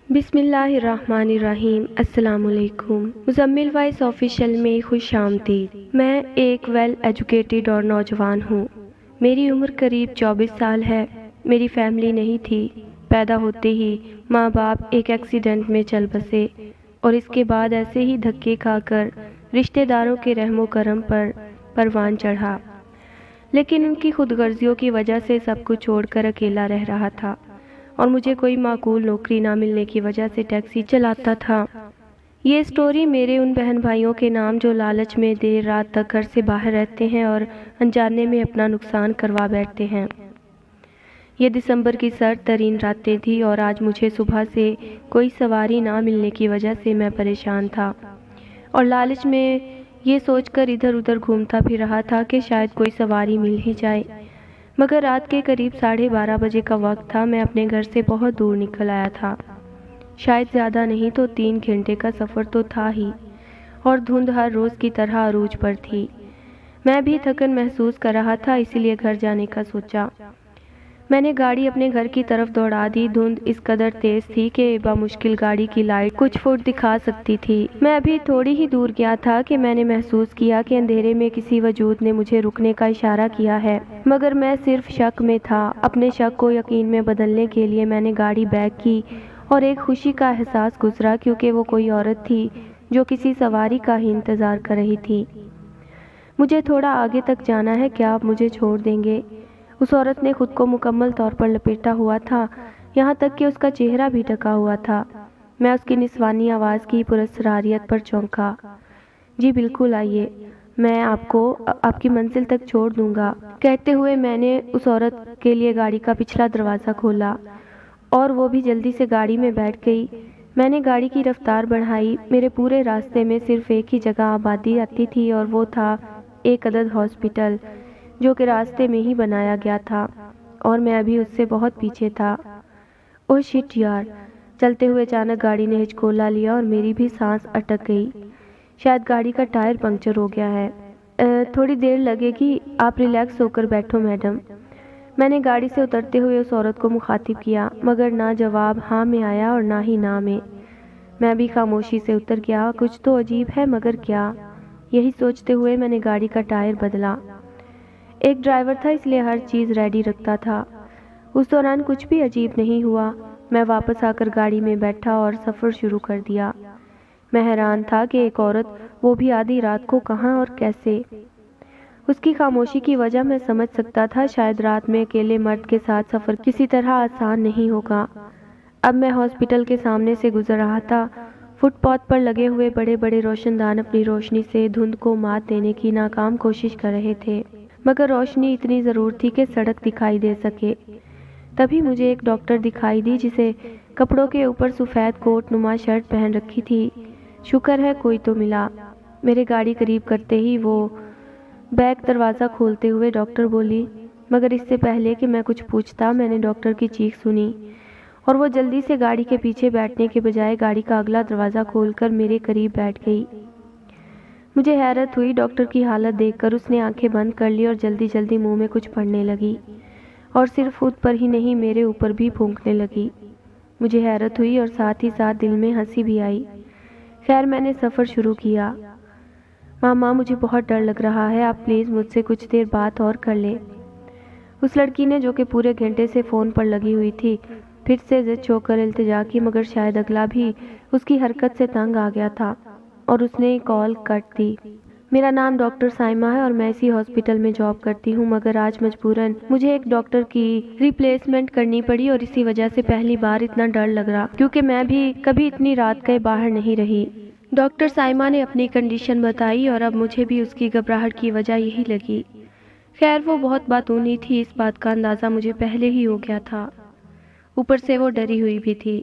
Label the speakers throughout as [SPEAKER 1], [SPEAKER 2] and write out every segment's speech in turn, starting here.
[SPEAKER 1] بسم اللہ الرحمن الرحیم۔ السلام علیکم۔ مزمل وائس آفیشیل میں خوش آمدید۔ میں ایک ویل ایجوکیٹڈ اور نوجوان ہوں۔ میری عمر قریب 24 سال ہے۔ میری فیملی نہیں تھی۔ پیدا ہوتے ہی ماں باپ ایک ایکسیڈنٹ میں چل بسے اور اس کے بعد ایسے ہی دھکے کھا کر رشتہ داروں کے رحم و کرم پر پروان چڑھا، لیکن ان کی خود غرضیوں کی وجہ سے سب کچھ چھوڑ کر اکیلا رہ رہا تھا اور مجھے کوئی معقول نوکری نہ ملنے کی وجہ سے ٹیکسی چلاتا تھا۔ یہ سٹوری میرے ان بہن بھائیوں کے نام جو لالچ میں دیر رات تک گھر سے باہر رہتے ہیں اور انجانے میں اپنا نقصان کروا بیٹھتے ہیں۔ یہ دسمبر کی سرد ترین راتیں تھیں اور آج مجھے صبح سے کوئی سواری نہ ملنے کی وجہ سے میں پریشان تھا اور لالچ میں یہ سوچ کر ادھر ادھر گھومتا پھر رہا تھا کہ شاید کوئی سواری مل ہی جائے، مگر رات کے قریب 12:30 بجے کا وقت تھا۔ میں اپنے گھر سے بہت دور نکل آیا تھا، شاید زیادہ نہیں تو 3 گھنٹے کا سفر تو تھا ہی، اور دھند ہر روز کی طرح عروج پر تھی۔ میں بھی تھکن محسوس کر رہا تھا، اسی لیے گھر جانے کا سوچا۔ میں نے گاڑی اپنے گھر کی طرف دوڑا دی۔ دھند اس قدر تیز تھی کہ بمشکل گاڑی کی لائٹ کچھ فٹ دکھا سکتی تھی۔ میں ابھی تھوڑی ہی دور گیا تھا کہ میں نے محسوس کیا کہ اندھیرے میں کسی وجود نے مجھے رکنے کا اشارہ کیا ہے، مگر میں صرف شک میں تھا۔ اپنے شک کو یقین میں بدلنے کے لیے میں نے گاڑی بیک کی اور ایک خوشی کا احساس گزرا کیونکہ وہ کوئی عورت تھی جو کسی سواری کا ہی انتظار کر رہی تھی۔ مجھے تھوڑا آگے تک جانا ہے، کیا آپ مجھے چھوڑ دیں گے؟ اس عورت نے خود کو مکمل طور پر لپیٹا ہوا تھا، یہاں تک کہ اس کا چہرہ بھی ڈھکا ہوا تھا۔ میں اس کی نسوانی آواز کی پراسراریت پر چونکا۔ جی بالکل، آئیے، میں آپ کو آپ کی منزل تک چھوڑ دوں گا۔ کہتے ہوئے میں نے اس عورت کے لیے گاڑی کا پچھلا دروازہ کھولا اور وہ بھی جلدی سے گاڑی میں بیٹھ گئی۔ میں نے گاڑی کی رفتار بڑھائی۔ میرے پورے راستے میں صرف ایک ہی جگہ آبادی آتی تھی اور وہ تھا ایک عدد ہاسپٹل جو کہ راستے میں ہی بنایا گیا تھا اور میں ابھی اس سے بہت پیچھے تھا۔ اوہ شٹ یار! چلتے ہوئے اچانک گاڑی نے ہچکولا لیا اور میری بھی سانس اٹک گئی۔ شاید گاڑی کا ٹائر پنکچر ہو گیا ہے۔ تھوڑی دیر لگے گی، آپ ریلیکس ہو کر بیٹھو میڈم۔ میں نے گاڑی سے اترتے ہوئے اس عورت کو مخاطب کیا، مگر نہ جواب ہاں میں آیا اور نہ ہی نہ میں۔ میں بھی خاموشی سے اتر گیا۔ کچھ تو عجیب ہے، مگر کیا؟ یہی سوچتے ہوئے میں نے گاڑی کا ٹائر بدلا۔ ایک ڈرائیور تھا اس لیے ہر چیز ریڈی رکھتا تھا۔ اس دوران کچھ بھی عجیب نہیں ہوا۔ میں واپس آ کر گاڑی میں بیٹھا اور سفر شروع کر دیا۔ میں حیران تھا کہ ایک عورت، وہ بھی آدھی رات کو، کہاں اور کیسے؟ اس کی خاموشی کی وجہ میں سمجھ سکتا تھا، شاید رات میں اکیلے مرد کے ساتھ سفر کسی طرح آسان نہیں ہوگا۔ اب میں ہاسپٹل کے سامنے سے گزر رہا تھا۔ فٹ پاتھ پر لگے ہوئے بڑے بڑے روشن دان اپنی روشنی سے دھند کو مات دینے کی ناکام کوشش کر رہے تھے، مگر روشنی اتنی ضرور تھی کہ سڑک دکھائی دے سکے۔ تبھی مجھے ایک ڈاکٹر دکھائی دی جسے کپڑوں کے اوپر سفید کوٹ نما شرٹ پہن رکھی تھی۔ شکر ہے کوئی تو ملا۔ میرے گاڑی قریب کرتے ہی وہ بیک دروازہ کھولتے ہوئے ڈاکٹر بولی، مگر اس سے پہلے کہ میں کچھ پوچھتا میں نے ڈاکٹر کی چیخ سنی اور وہ جلدی سے گاڑی کے پیچھے بیٹھنے کے بجائے گاڑی کا اگلا دروازہ کھول کر میرے قریب بیٹھ گئی۔ مجھے حیرت ہوئی ڈاکٹر کی حالت دیکھ کر۔ اس نے آنکھیں بند کر لی اور جلدی جلدی منہ میں کچھ پڑھنے لگی اور صرف خود پر ہی نہیں میرے اوپر بھی پھونکنے لگی۔ مجھے حیرت ہوئی اور ساتھ ہی ساتھ دل میں ہنسی بھی آئی۔ خیر میں نے سفر شروع کیا۔ ماما مجھے بہت ڈر لگ رہا ہے، آپ پلیز مجھ سے کچھ دیر بات اور کر لیں۔ اس لڑکی نے، جو کہ پورے گھنٹے سے فون پر لگی ہوئی تھی، پھر سے ضد چھو کر التجا کی، مگر شاید اگلا بھی اس کی حرکت سے تنگ آ گیا تھا اور اس نے کال کٹ دی۔ میرا نام ڈاکٹر سائمہ ہے اور میں اسی ہاسپٹل میں جاب کرتی ہوں، مگر آج مجبوراً مجھے ایک ڈاکٹر کی ریپلیسمنٹ کرنی پڑی اور اسی وجہ سے پہلی بار اتنا ڈر لگ رہا کیونکہ میں بھی کبھی اتنی رات گئے باہر نہیں رہی۔ ڈاکٹر سائمہ نے اپنی کنڈیشن بتائی اور اب مجھے بھی اس کی گھبراہٹ کی وجہ یہی لگی۔ خیر وہ بہت باتونی تھی، اس بات کا اندازہ مجھے پہلے ہی ہو گیا تھا، اوپر سے وہ ڈری ہوئی بھی تھی۔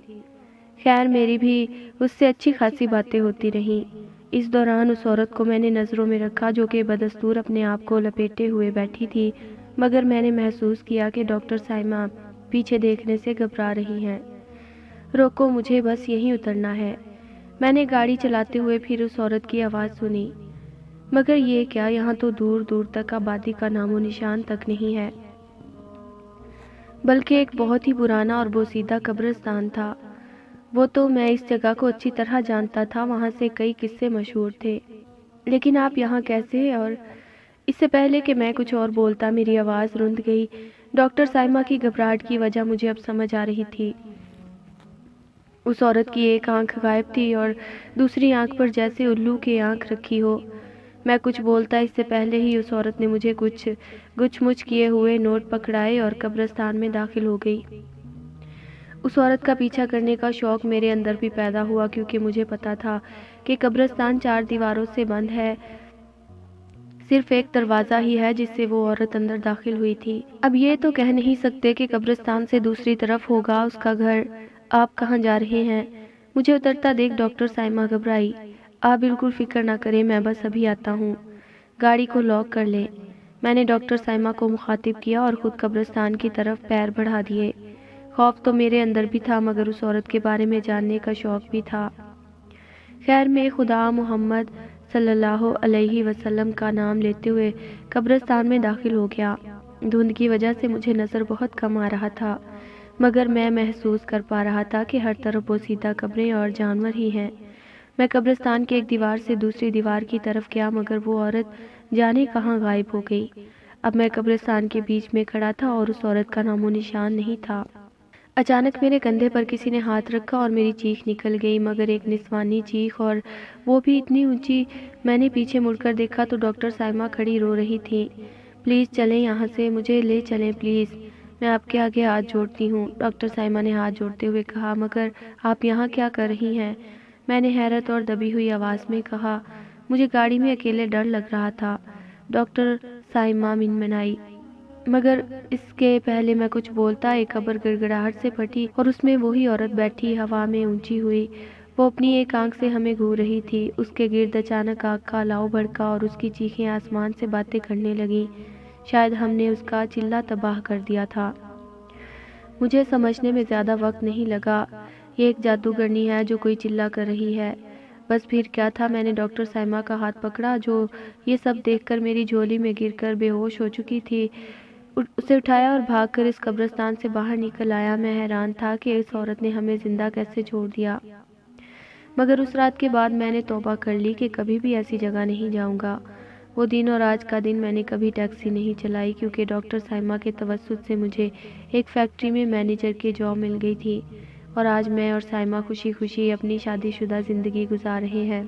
[SPEAKER 1] خیر میری بھی اس سے اچھی خاصی باتیں ہوتی رہیں۔ اس دوران اس عورت کو میں نے نظروں میں رکھا جو کہ بدستور اپنے آپ کو لپیٹے ہوئے بیٹھی تھی، مگر میں نے محسوس کیا کہ ڈاکٹر سائمہ پیچھے دیکھنے سے گھبرا رہی ہیں۔ روکو، مجھے بس یہیں اترنا ہے۔ میں نے گاڑی چلاتے ہوئے پھر اس عورت کی آواز سنی، مگر یہ کیا، یہاں تو دور دور تک آبادی کا نام و نشان تک نہیں ہے، بلکہ ایک بہت ہی پرانا اور بوسیدہ قبرستان تھا۔ وہ تو میں اس جگہ کو اچھی طرح جانتا تھا، وہاں سے کئی قصے مشہور تھے۔ لیکن آپ یہاں کیسے؟ اور اس سے پہلے کہ میں کچھ اور بولتا میری آواز رند گئی۔ ڈاکٹر سائمہ کی گھبراہٹ کی وجہ مجھے اب سمجھ آ رہی تھی۔ اس عورت کی ایک آنکھ غائب تھی اور دوسری آنکھ پر جیسے الو کی آنکھ رکھی ہو۔ میں کچھ بولتا اس سے پہلے ہی اس عورت نے مجھے کچھ گچھ مچ کیے ہوئے نوٹ پکڑائے اور قبرستان میں داخل ہو گئی۔ اس عورت کا پیچھا کرنے کا شوق میرے اندر بھی پیدا ہوا، کیونکہ مجھے پتا تھا کہ قبرستان 4 دیواروں سے بند ہے، صرف ایک دروازہ ہی ہے جس سے وہ عورت اندر داخل ہوئی تھی۔ اب یہ تو کہہ نہیں سکتے کہ قبرستان سے دوسری طرف ہوگا اس کا گھر۔ آپ کہاں جا رہے ہیں؟ مجھے اترتا دیکھ ڈاکٹر سائمہ گھبرائی۔ آپ بالکل فکر نہ کریں، میں بس ابھی آتا ہوں۔ گاڑی کو لاک کر لیں۔ میں نے ڈاکٹر سائمہ کو مخاطب کیا اور خود قبرستان کی طرف پیر بڑھا دیے۔ خوف تو میرے اندر بھی تھا، مگر اس عورت کے بارے میں جاننے کا شوق بھی تھا۔ خیر میں خدا محمد صلی اللہ علیہ وسلم کا نام لیتے ہوئے قبرستان میں داخل ہو گیا۔ دھند کی وجہ سے مجھے نظر بہت کم آ رہا تھا، مگر میں محسوس کر پا رہا تھا کہ ہر طرف بوسیدہ قبریں اور جانور ہی ہیں۔ میں قبرستان کی ایک دیوار سے دوسری دیوار کی طرف گیا، مگر وہ عورت جانے کہاں غائب ہو گئی۔ اب میں قبرستان کے بیچ میں کھڑا تھا اور اس عورت کا نام و نشان نہیں تھا۔ اچانک میرے کندھے پر کسی نے ہاتھ رکھا اور میری چیخ نکل گئی، مگر ایک نسوانی چیخ، اور وہ بھی اتنی اونچی۔ میں نے پیچھے مڑ کر دیکھا تو ڈاکٹر سائمہ کھڑی رو رہی تھی۔ پلیز چلیں یہاں سے، مجھے لے چلیں پلیز، میں آپ کے آگے ہاتھ جوڑتی ہوں۔ ڈاکٹر سائمہ نے ہاتھ جوڑتے ہوئے کہا، مگر آپ یہاں کیا کر رہی ہیں؟ میں نے حیرت اور دبی ہوئی آواز میں کہا، مجھے گاڑی میں اکیلے ڈر لگ رہا تھا۔ ڈاکٹر سائمہ منمنائی، مگر اس کے پہلے میں کچھ بولتا ایک قبر گڑگڑاہٹ سے پھٹی اور اس میں وہی عورت بیٹھی ہوا میں اونچی ہوئی۔ وہ اپنی ایک آنکھ سے ہمیں گھور رہی تھی۔ اس کے گرد اچانک آگ کا الاؤ بھڑکا اور اس کی چیخیں آسمان سے باتیں کرنے لگیں۔ شاید ہم نے اس کا چلہ تباہ کر دیا تھا۔ مجھے سمجھنے میں زیادہ وقت نہیں لگا، یہ ایک جادوگرنی ہے جو کوئی چلہ کر رہی ہے۔ بس پھر کیا تھا، میں نے ڈاکٹر سائمہ کا ہاتھ پکڑا جو یہ سب دیکھ کر میری جھولی میں گر کر بے ہوش ہو چکی تھی، اسے اٹھایا اور بھاگ کر اس قبرستان سے باہر نکل آیا۔ میں حیران تھا کہ اس عورت نے ہمیں زندہ کیسے چھوڑ دیا، مگر اس رات کے بعد میں نے توبہ کر لی کہ کبھی بھی ایسی جگہ نہیں جاؤں گا۔ وہ دن اور آج کا دن میں نے کبھی ٹیکسی نہیں چلائی، کیونکہ ڈاکٹر سائمہ کے توسط سے مجھے ایک فیکٹری میں مینیجر کی جاب مل گئی تھی، اور آج میں اور سائمہ خوشی خوشی اپنی شادی شدہ زندگی گزار رہے ہیں۔